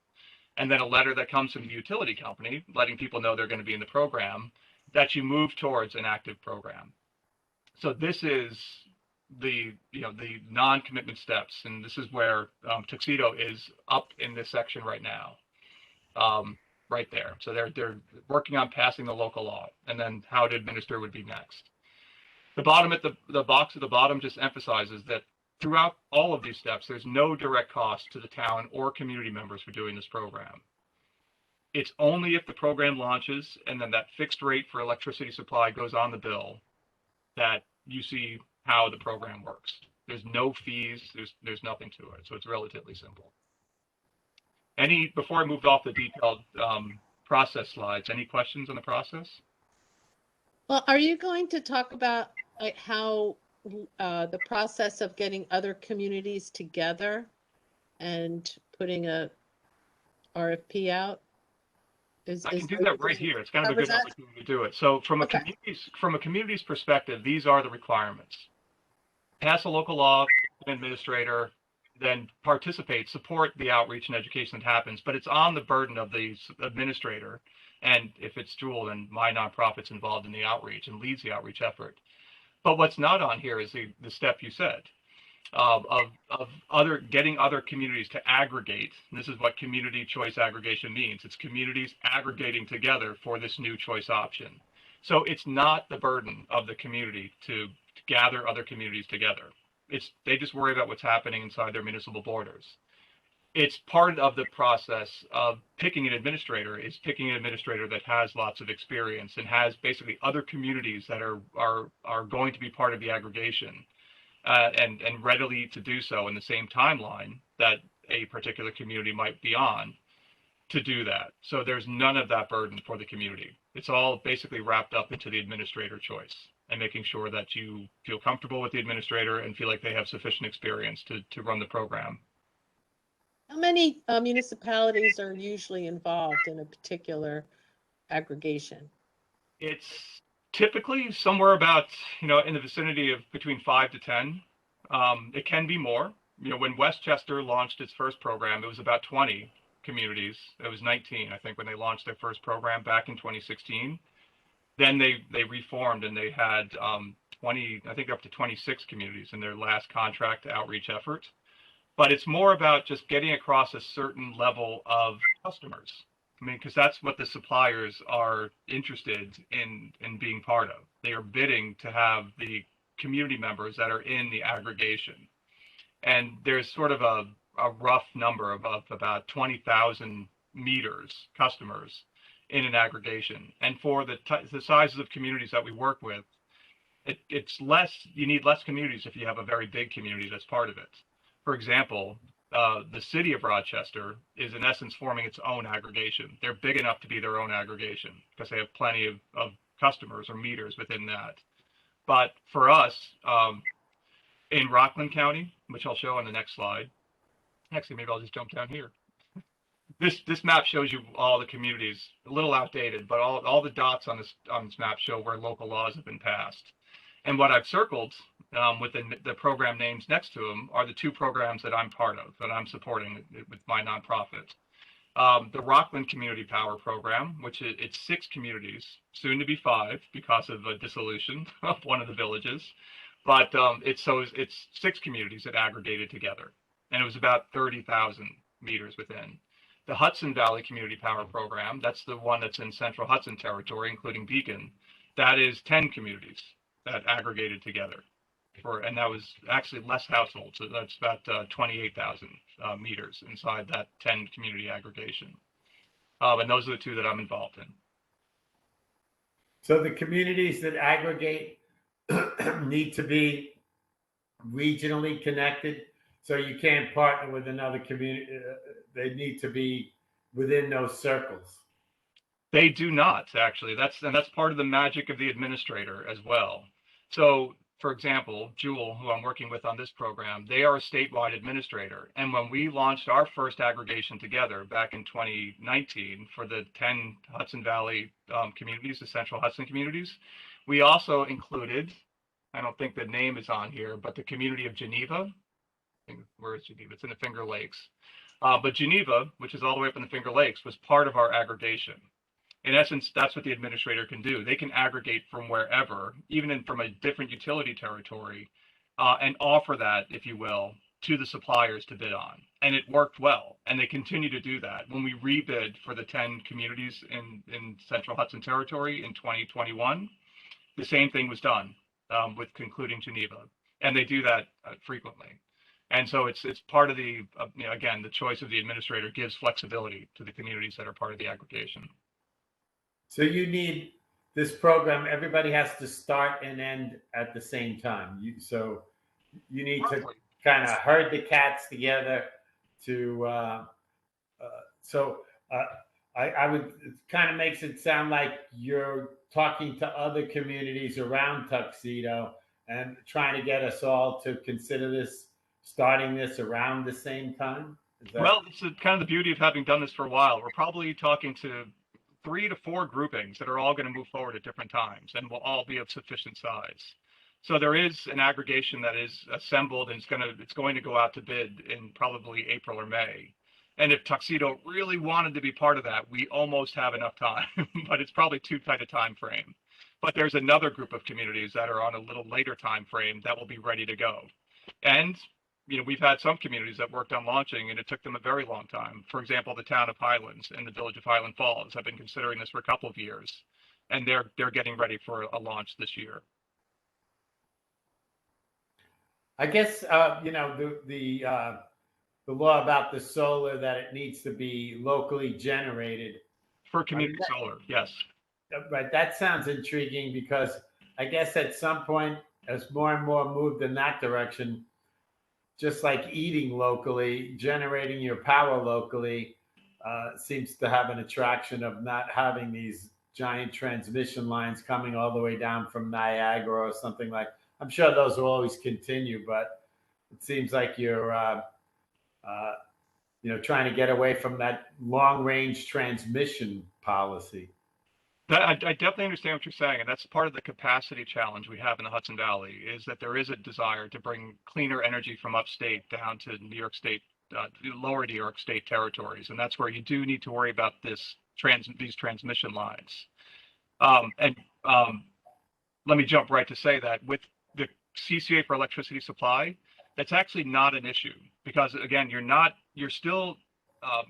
and then a letter that comes from the utility company letting people know they're going to be in the program, that you move towards an active program. So this is the non-commitment steps, and this is where Tuxedo is up in this section right now, right there. So they're working on passing the local law, and then how to administer would be next. The bottom at the box at the bottom just emphasizes that throughout all of these steps, there's no direct cost to the town or community members for doing this program. It's only if the program launches and then that fixed rate for electricity supply goes on the bill that you see how the program works. There's no fees, there's nothing to it. So it's relatively simple. Before I moved off the detailed process slides, any questions on the process? Well, are you going to talk about how the process of getting other communities together and putting a RFP out? I can do that right here. It's kind of a good opportunity to do it. So from a community's perspective, these are the requirements. pass a local law, an administrator, then participate, support the outreach and education that happens, but it's on the burden of the administrator. And if it's Jewel, then my nonprofit's involved in the outreach and leads the outreach effort. But what's not on here is the step you said, of getting other communities to aggregate. And this is what community choice aggregation means. It's communities aggregating together for this new choice option. So it's not the burden of the community to gather other communities together. They just worry about what's happening inside their municipal borders. It's part of the process of picking an administrator is picking an administrator that has lots of experience and has basically other communities that are going to be part of the aggregation, and readily to do so in the same timeline that a particular community might be on to do that. So there's none of that burden for the community. It's all basically wrapped up into the administrator choice and making sure that you feel comfortable with the administrator and feel like they have sufficient experience to run the program. How many municipalities are usually involved in a particular aggregation? It's typically somewhere about, in the vicinity of between 5 to 10. It can be more. When Westchester launched its first program, it was about 20 communities. It was 19, I think, when they launched their first program back in 2016. Then they reformed and they had 20, I think up to 26 communities in their last contract outreach effort. But it's more about just getting across a certain level of customers. I mean, because that's what the suppliers are interested in being part of. They are bidding to have the community members that are in the aggregation. And there's sort of a rough number of about 20,000 meters, customers in an aggregation. And for the sizes of communities that we work with, it's less, you need less communities if you have a very big community that's part of it. For example, the city of Rochester is in essence forming its own aggregation. They're big enough to be their own aggregation because they have plenty of customers or meters within that. But for us, in Rockland County, which I'll show on the next slide, actually, maybe I'll just jump down here. This map shows you all the communities, a little outdated, but all the dots on this map show where local laws have been passed. And what I've circled with the program names next to them are the two programs that I'm part of, that I'm supporting with my nonprofit. The Rockland Community Power Program, which it's 6 communities, soon to be 5 because of a dissolution of one of the villages. But it's 6 communities that aggregated together, and it was about 30,000 meters within. The Hudson Valley Community Power Program, that's the one that's in Central Hudson Territory, including Beacon. That is 10 communities that aggregated together. And that was actually less households. So that's about 28,000 meters inside that 10 community aggregation. And those are the 2 that I'm involved in. So the communities that aggregate need to be regionally connected. So you can't partner with another community. They need to be within those circles. They do not, actually. That's part of the magic of the administrator as well. So, for example, Jewel, who I'm working with on this program, they are a statewide administrator. And when we launched our first aggregation together back in 2019 for the 10 Hudson Valley communities, the Central Hudson communities, we also included, I don't think the name is on here, but the community of Geneva. Where is Geneva? It's in the Finger Lakes. But Geneva, which is all the way up in the Finger Lakes, was part of our aggregation. In essence, that's what the administrator can do. They can aggregate from wherever, even from a different utility territory, and offer that, if you will, to the suppliers to bid on. And it worked well, and they continue to do that. When we rebid for the 10 communities in Central Hudson Territory in 2021, the same thing was done with concluding Geneva, and they do that frequently. And so it's part of the, again, the choice of the administrator gives flexibility to the communities that are part of the aggregation. So you need this program, everybody has to start and end at the same time. So you need to kind of herd the cats together to, I would, it kind of makes it sound like you're talking to other communities around Tuxedo and trying to get us all to consider starting this around the same time. Well, it's kind of the beauty of having done this for a while. We're probably talking to 3 to 4 groupings that are all going to move forward at different times and will all be of sufficient size. So there is an aggregation that is assembled and it's going to go out to bid in probably April or May. And if Tuxedo really wanted to be part of that, we almost have enough time, but it's probably too tight a time frame. But there's another group of communities that are on a little later time frame that will be ready to go. And we've had some communities that worked on launching and it took them a very long time. For example, the town of Highlands and the village of Highland Falls have been considering this for a couple of years, and they're getting ready for a launch this year. I guess the law about the solar, that it needs to be locally generated. For community solar, yes. Right, that sounds intriguing because I guess at some point, as more and more moved in that direction, just like eating locally, generating your power locally seems to have an attraction of not having these giant transmission lines coming all the way down from Niagara or something like. I'm sure those will always continue, but it seems like you're trying to get away from that long range transmission policy. I definitely understand what you're saying, and that's part of the capacity challenge we have in the Hudson Valley, is that there is a desire to bring cleaner energy from upstate down to New York State, lower New York State territories, and that's where you do need to worry about these transmission lines. Let me jump right to say that with the CCA for electricity supply, that's actually not an issue because again, you're still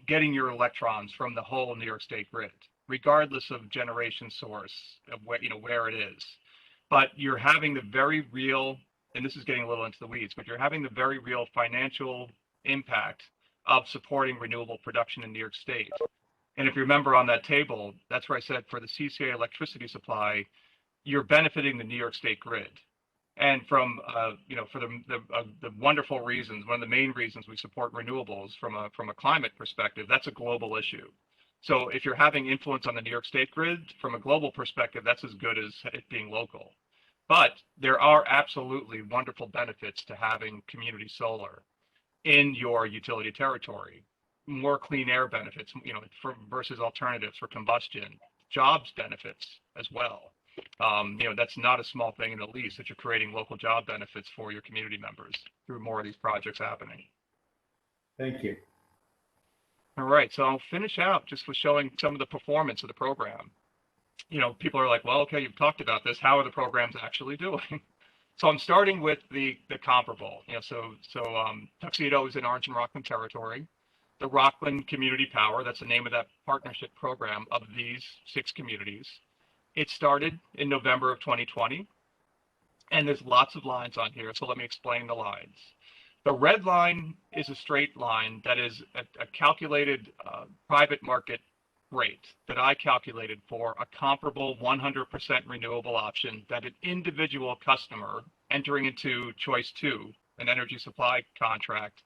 getting your electrons from the whole New York State grid, regardless of generation source of where it is. But you're having the very real, and this is getting a little into the weeds, but you're having the very real financial impact of supporting renewable production in New York State. And if you remember on that table, that's where I said for the CCA electricity supply, you're benefiting the New York State grid. And from for the wonderful reasons, one of the main reasons we support renewables from a climate perspective, that's a global issue. So if you're having influence on the New York State grid from a global perspective, that's as good as it being local. But there are absolutely wonderful benefits to having community solar in your utility territory. More clean air benefits, versus alternatives for combustion, jobs benefits as well. That's not a small thing in the least, that you're creating local job benefits for your community members through more of these projects happening. Thank you. All right, so I'll finish out just with showing some of the performance of the program. People are like, well, okay, you've talked about this. How are the programs actually doing? So I'm starting with the comparable. Tuxedo is in Orange and Rockland territory. The Rockland Community Power, that's the name of that partnership program of these 6 communities. It started in November of 2020, and there's lots of lines on here, so let me explain the lines. The red line is a straight line that is a calculated private market rate that I calculated for a comparable 100% renewable option that an individual customer entering into choice 2, an energy supply contract,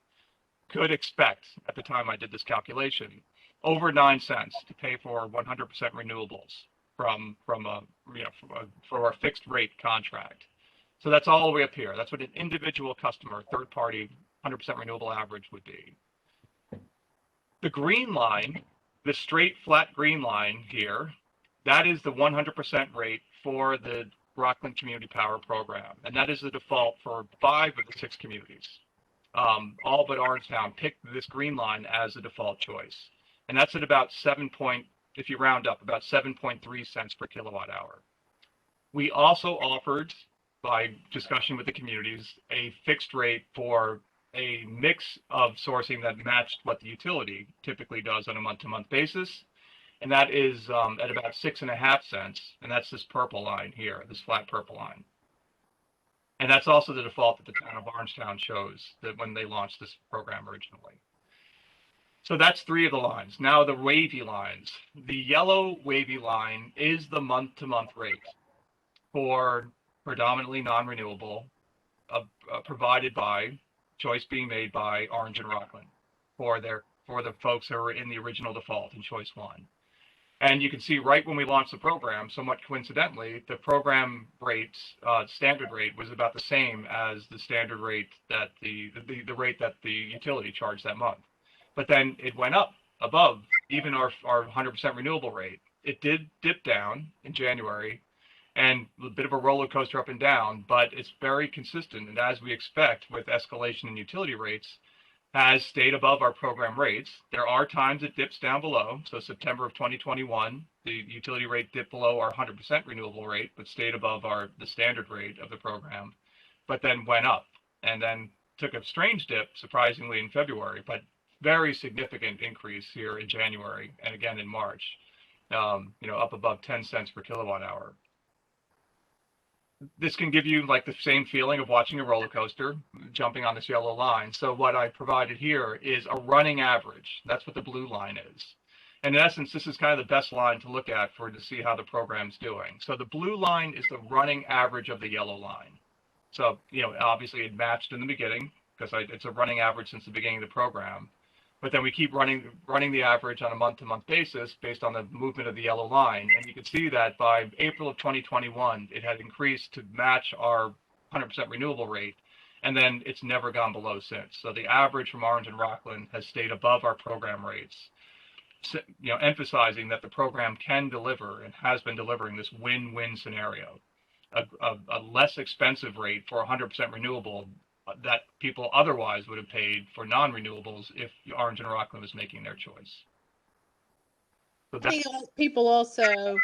could expect at the time I did this calculation, over 9 cents to pay for 100% renewables for a fixed rate contract. So that's all the way up here. That's what an individual customer, third party, 100% renewable average would be. The green line, the straight flat green line here, that is the 100% rate for the Rockland Community Power Program. And that is the default for 5 of the 6 communities. All but Orangetown picked this green line as the default choice. And that's at about if you round up, about 7.3 cents per kilowatt hour. We also offered, by discussion with the communities, a fixed rate for a mix of sourcing that matched what the utility typically does on a month-to-month basis. And that is at about 6.5 cents. And that's this purple line here, this flat purple line. And that's also the default that the town of Orangetown chose that when they launched this program originally. So that's 3 of the lines. Now the wavy lines. The yellow wavy line is the month-to-month rate for predominantly non-renewable, provided by, choice being made by Orange and Rockland for the folks who are in the original default in choice 1. And you can see right when we launched the program, somewhat coincidentally, the program rate, standard rate, was about the same as the standard rate that the rate that the utility charged that month. But then it went up above even our 100% renewable rate. It did dip down in January, and a bit of a roller coaster up and down, but it's very consistent. And as we expect with escalation in utility rates, has stayed above our program rates. There are times it dips down below. So September of 2021, the utility rate dipped below our 100% renewable rate, but stayed above the standard rate of the program, but then went up and then took a strange dip, surprisingly, in February, but very significant increase here in January and again in March, up above 10 cents per kilowatt hour. This can give you like the same feeling of watching a roller coaster, jumping on this yellow line. So what I provided here is a running average. That's what the blue line is. And in essence, this is kind of the best line to look at to see how the program's doing. So the blue line is the running average of the yellow line. So, obviously it matched in the beginning because it's a running average since the beginning of the program. But then we keep running the average on a month-to-month basis based on the movement of the yellow line. And you can see that by April of 2021, it had increased to match our 100% renewable rate. And then it's never gone below since. So the average from Orange and Rockland has stayed above our program rates, emphasizing that the program can deliver and has been delivering this win-win scenario. A less expensive rate for 100% renewable that people otherwise would have paid for non-renewables if Orange and Rockland was making their choice. So I think people also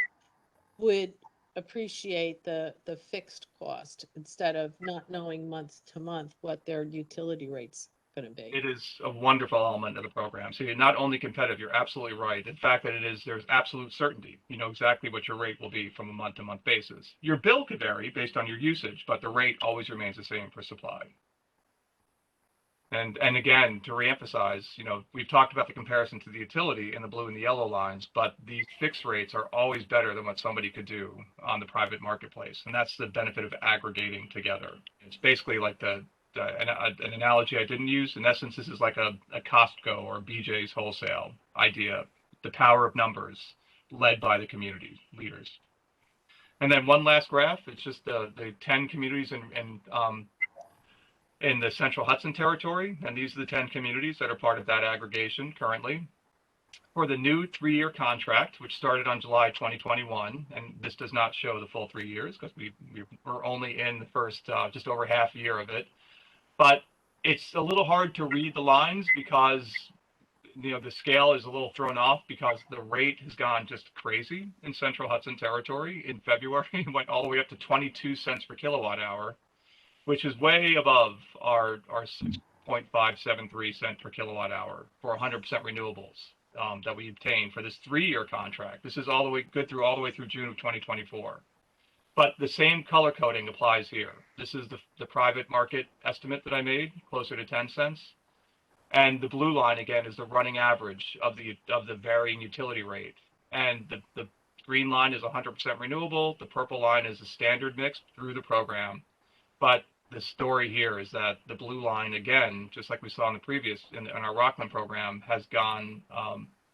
would appreciate the fixed cost instead of not knowing month to month what their utility rate's going to be. it is a wonderful element of the program. So you're not only competitive, you're absolutely right. The fact that there's absolute certainty. You know exactly what your rate will be from a month-to-month basis. Your bill could vary based on your usage, but the rate always remains the same for supply. And again, to reemphasize, we've talked about the comparison to the utility in the blue and the yellow lines, but these fixed rates are always better than what somebody could do on the private marketplace. And that's the benefit of aggregating together. It's basically like an analogy I didn't use. In essence, this is like a Costco or BJ's wholesale idea, the power of numbers led by the community leaders. And then one last graph, it's just the 10 communities in the Central Hudson Territory, and these are the 10 communities that are part of that aggregation currently. For the new 3-year contract, which started on July 2021, and this does not show the full 3 years because we're only in the first just over half year of it, but it's a little hard to read the lines because the scale is a little thrown off because the rate has gone just crazy in Central Hudson Territory. In February, it went all the way up to 22 cents per kilowatt hour, which is way above our 6.573 cent per kilowatt hour for 100% renewables that we obtained for this 3-year contract. This is all the way through June of 2024. But the same color coding applies here. This is the private market estimate that I made, closer to 10 cents. And the blue line, again, is the running average of the varying utility rate. And the green line is 100% renewable. The purple line is a standard mix through the program. But the story here is that the blue line, again, just like we saw in the previous, in our Rockland program, has gone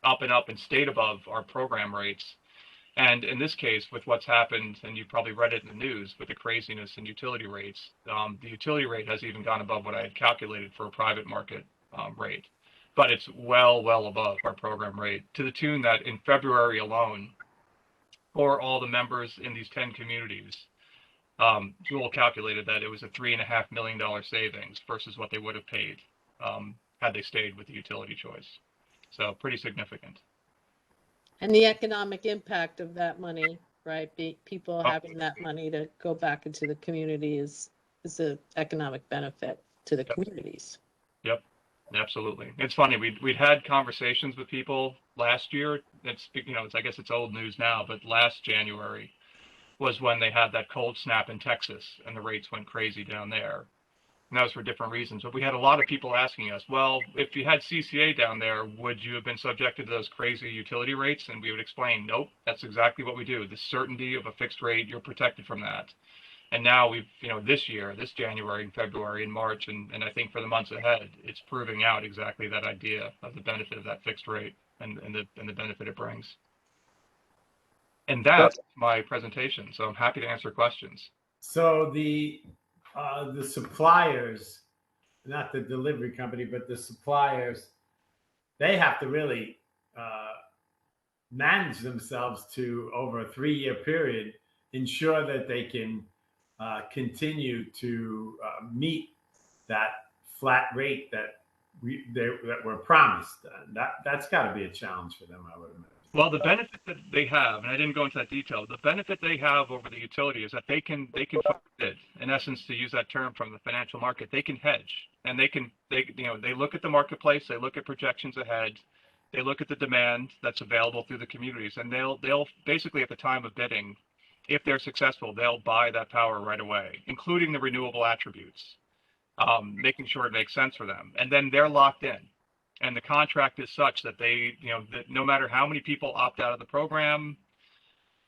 up and up and stayed above our program rates. And in this case, with what's happened, and you've probably read it in the news, with the craziness in utility rates, the utility rate has even gone above what I had calculated for a private market rate. But it's well above our program rate, to the tune that in February alone, for all the members in these 10 communities, Jewel calculated that it was a $3.5 million savings versus what they would have paid had they stayed with the utility choice. So pretty significant. And the economic impact of that money, right? People having that money to go back into the community is an economic benefit to the communities. Yep, absolutely. It's funny. We'd had conversations with people last year. I guess it's old news now, but last January was when they had that cold snap in Texas and the rates went crazy down there. And that was for different reasons. But we had a lot of people asking us, well, if you had CCA down there, would you have been subjected to those crazy utility rates? And we would explain, nope, that's exactly what we do. The certainty of a fixed rate, you're protected from that. And now we've, this year, this January and February and March, and I think for the months ahead, it's proving out exactly that idea of the benefit of that fixed rate and the benefit it brings. And that's my presentation. So I'm happy to answer questions. So the suppliers, not the delivery company, but the suppliers, they have to really manage themselves to, over a 3-year period, ensure that they can continue to meet that flat rate that that were promised. That's got to be a challenge for them, I would imagine. Well, the benefit that they have, and I didn't go into that detail, the benefit they have over the utility is that they can it, in essence, to use that term from the financial market, they can hedge, and they look at the marketplace, they look at projections ahead, they look at the demand that's available through the communities, and they'll basically at the time of bidding, if they're successful, they'll buy that power right away, including the renewable attributes, making sure it makes sense for them, and then they're locked in. And the contract is such that that no matter how many people opt out of the program,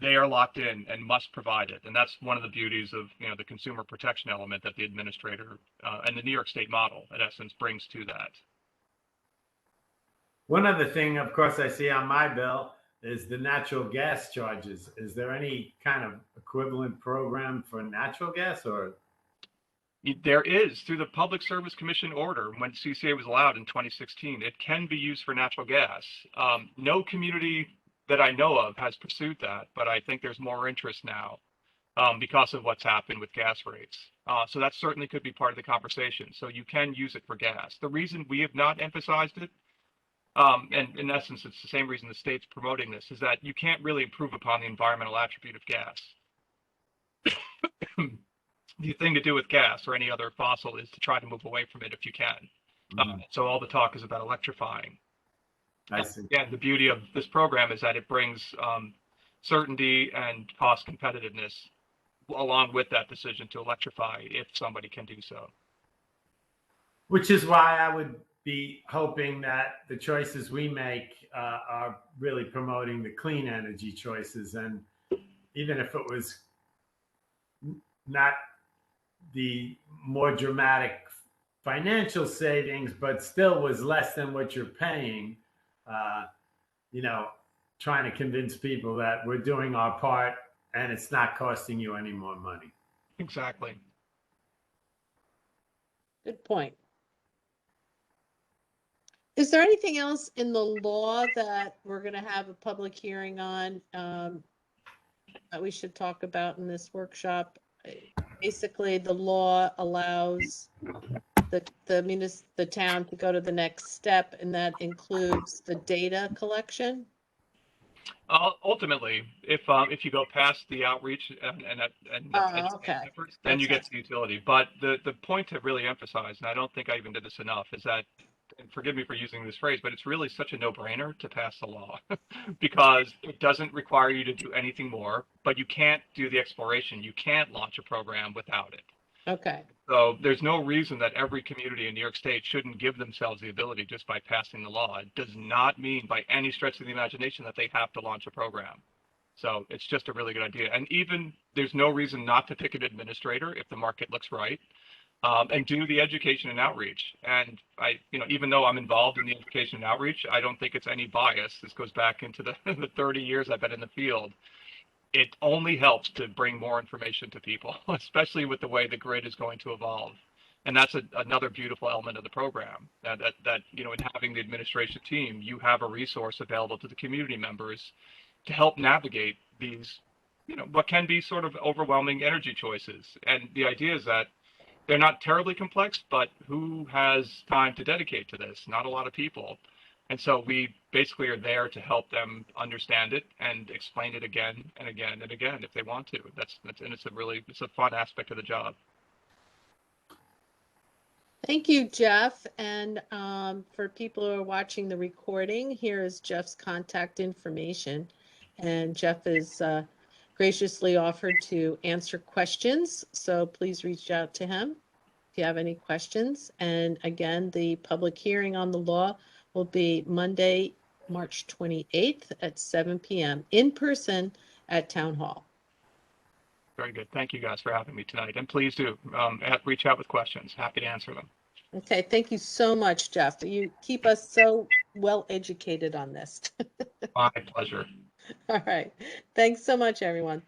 they are locked in and must provide it. And that's one of the beauties of, the consumer protection element that the administrator and the New York State model, in essence, brings to that. One other thing, of course, I see on my bill is the natural gas charges. Is there any kind of equivalent program for natural gas, or? There is, through the Public Service Commission order, when CCA was allowed in 2016, it can be used for natural gas. No community that I know of has pursued that, but I think there's more interest now because of what's happened with gas rates. So that certainly could be part of the conversation. So you can use it for gas. The reason we have not emphasized it, and in essence, it's the same reason the state's promoting this, is that you can't really improve upon the environmental attribute of gas. The thing to do with gas or any other fossil is to try to move away from it if you can. So all the talk is about electrifying. I see. Yeah, the beauty of this program is that it brings certainty and cost competitiveness along with that decision to electrify if somebody can do so. Which is why I would be hoping that the choices we make are really promoting the clean energy choices. And even if it was not the more dramatic financial savings, but still was less than what you're paying, trying to convince people that we're doing our part and it's not costing you any more money. Exactly. Good point. Is there anything else in the law that we're going to have a public hearing on that we should talk about in this workshop? Basically, the law allows the town to go to the next step, and that includes the data collection. Ultimately, if you go past the outreach and Okay. efforts, then you get to the utility. But the point to really emphasize, and I don't think I even did this enough, is that, and forgive me for using this phrase, but it's really such a no-brainer to pass the law because it doesn't require you to do anything more, but you can't do the exploration. You can't launch a program without it. Okay. So there's no reason that every community in New York State shouldn't give themselves the ability just by passing the law. It does not mean by any stretch of the imagination that they have to launch a program. So it's just a really good idea. And even there's no reason not to pick an administrator if the market looks right, and do the education and outreach. And even though I'm involved in the education and outreach, I don't think it's any bias. This goes back into the 30 years I've been in the field. It only helps to bring more information to people, especially with the way the grid is going to evolve. And that's another beautiful element of the program, that in having the administration team, you have a resource available to the community members to help navigate these, what can be sort of overwhelming energy choices. And the idea is that they're not terribly complex, but who has time to dedicate to this? Not a lot of people. And so we basically are there to help them understand it and explain it again and again and again if they want to. And it's a fun aspect of the job. Thank you, Jeff. And for people who are watching the recording, here is Jeff's contact information. And Jeff is graciously offered to answer questions. So please reach out to him if you have any questions. And again, the public hearing on the law will be Monday, March 28th at 7 p.m. in person at Town Hall. Very good. Thank you guys for having me tonight. And please do reach out with questions. Happy to answer them. Okay, thank you so much, Jeff. You keep us so well educated on this. My pleasure. All right. Thanks so much, everyone.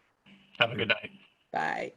Have a good night. Bye.